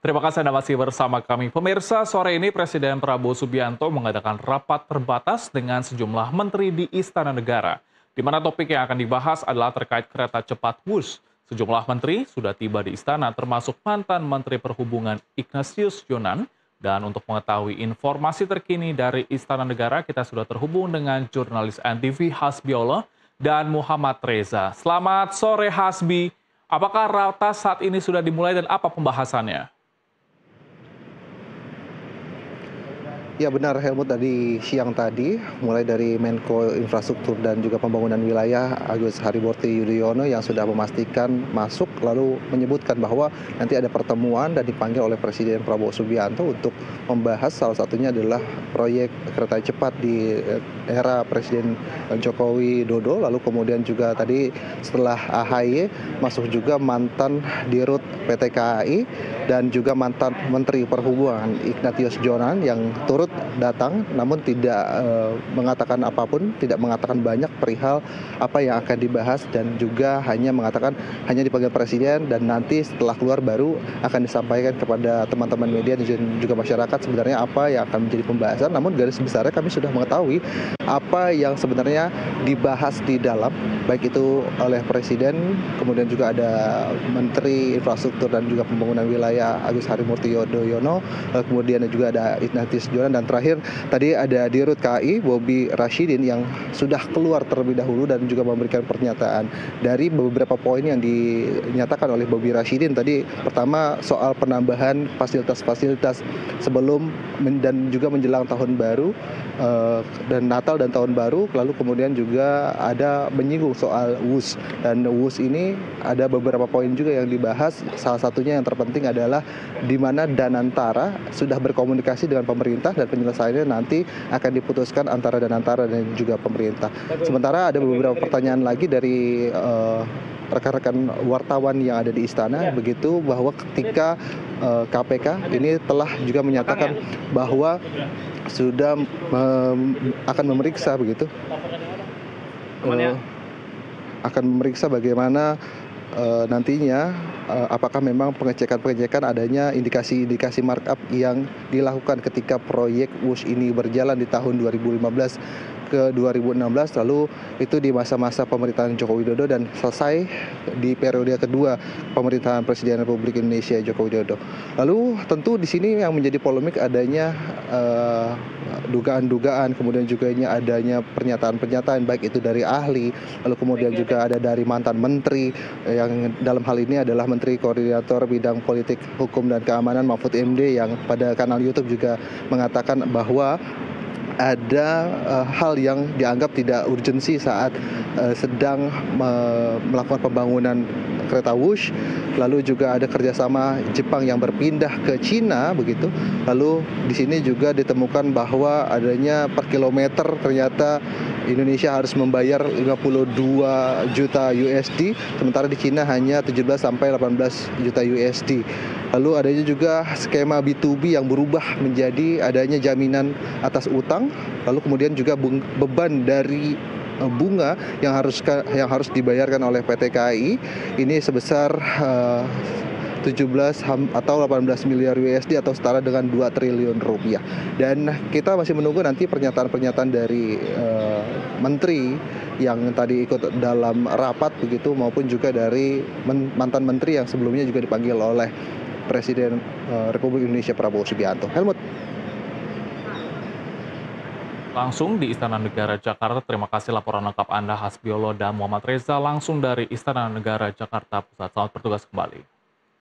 Terima kasih Anda masih bersama kami. Pemirsa, sore ini Presiden Prabowo Subianto mengadakan rapat terbatas dengan sejumlah menteri di Istana Negara, di mana topik yang akan dibahas adalah terkait kereta cepat Wush. Sejumlah menteri sudah tiba di istana, termasuk mantan Menteri Perhubungan Ignatius Jonan. Dan untuk mengetahui informasi terkini dari Istana Negara, kita sudah terhubung dengan jurnalis NTV Hasbiollah dan Muhammad Reza. Selamat sore Hasbi, apakah ratas saat ini sudah dimulai dan apa pembahasannya? Ya benar Helmut, dari siang tadi mulai dari Menko Infrastruktur dan juga Pembangunan Wilayah Agus Harimurti Yudhoyono yang sudah memastikan masuk, lalu menyebutkan bahwa nanti ada pertemuan dan dipanggil oleh Presiden Prabowo Subianto untuk membahas, salah satunya adalah proyek kereta cepat di era Presiden Jokowi Dodo. Lalu kemudian juga tadi setelah AHY masuk juga mantan Dirut PT KAI dan juga mantan Menteri Perhubungan Ignatius Jonan yang turut datang, namun tidak mengatakan apapun, tidak mengatakan banyak perihal apa yang akan dibahas, dan juga hanya mengatakan hanya dipanggil Presiden dan nanti setelah keluar baru akan disampaikan kepada teman-teman media dan juga masyarakat sebenarnya apa yang akan menjadi pembahasan. Namun garis besarnya kami sudah mengetahui apa yang sebenarnya dibahas di dalam, baik itu oleh Presiden, kemudian juga ada Menteri Infrastruktur dan juga Pembangunan Wilayah Agus Harimurti Yudhoyono, kemudian juga ada Ignatius Jonan, dan terakhir tadi ada Dirut KAI Bobi Rashidin yang sudah keluar terlebih dahulu dan juga memberikan pernyataan. Dari beberapa poin yang dinyatakan oleh Bobi Rashidin tadi, pertama soal penambahan fasilitas-fasilitas sebelum dan juga menjelang tahun baru dan Natal dan tahun baru, lalu kemudian juga ada menyinggung soal Wush, dan Wush ini ada beberapa poin juga yang dibahas. Salah satunya yang terpenting adalah di mana Danantara sudah berkomunikasi dengan pemerintah dan penyelesaiannya nanti akan diputuskan antara Danantara dan juga pemerintah. Sementara ada beberapa pertanyaan lagi dari rekan-rekan wartawan yang ada di istana, begitu bahwa ketika KPK ini telah juga menyatakan bahwa sudah akan memeriksa, begitu akan memeriksa bagaimana nantinya apakah memang pengecekan adanya indikasi-indikasi markup yang dilakukan ketika proyek Wush ini berjalan di tahun 2015 ke 2016, lalu itu di masa-masa pemerintahan Joko Widodo dan selesai di periode kedua pemerintahan Presiden Republik Indonesia Joko Widodo. Lalu tentu di sini yang menjadi polemik adanya dugaan-dugaan, kemudian juga adanya pernyataan-pernyataan baik itu dari ahli, lalu kemudian juga ada dari mantan menteri, yang dalam hal ini adalah Menteri Koordinator Bidang Politik, Hukum dan Keamanan Mahfud MD, yang pada kanal YouTube juga mengatakan bahwa ada hal yang dianggap tidak urgensi saat sedang melakukan pembangunan kereta Wush. Lalu juga ada kerjasama Jepang yang berpindah ke Cina, begitu. Lalu di sini juga ditemukan bahwa adanya per kilometer ternyata Indonesia harus membayar 52 juta USD, sementara di Cina hanya 17 sampai 18 juta USD. Lalu adanya juga skema B2B yang berubah menjadi adanya jaminan atas utang, lalu kemudian juga beban dari bunga yang harus dibayarkan oleh PT KAI ini sebesar 17 atau 18 miliar USD atau setara dengan 2 triliun rupiah. Dan kita masih menunggu nanti pernyataan-pernyataan dari menteri yang tadi ikut dalam rapat, begitu, maupun juga dari mantan menteri yang sebelumnya juga dipanggil oleh Presiden Republik Indonesia Prabowo Subianto. Helmut. Langsung di Istana Negara Jakarta, terima kasih laporan lengkap Anda Hasbiollah dan Muhammad Reza langsung dari Istana Negara Jakarta Pusat. Selamat bertugas kembali.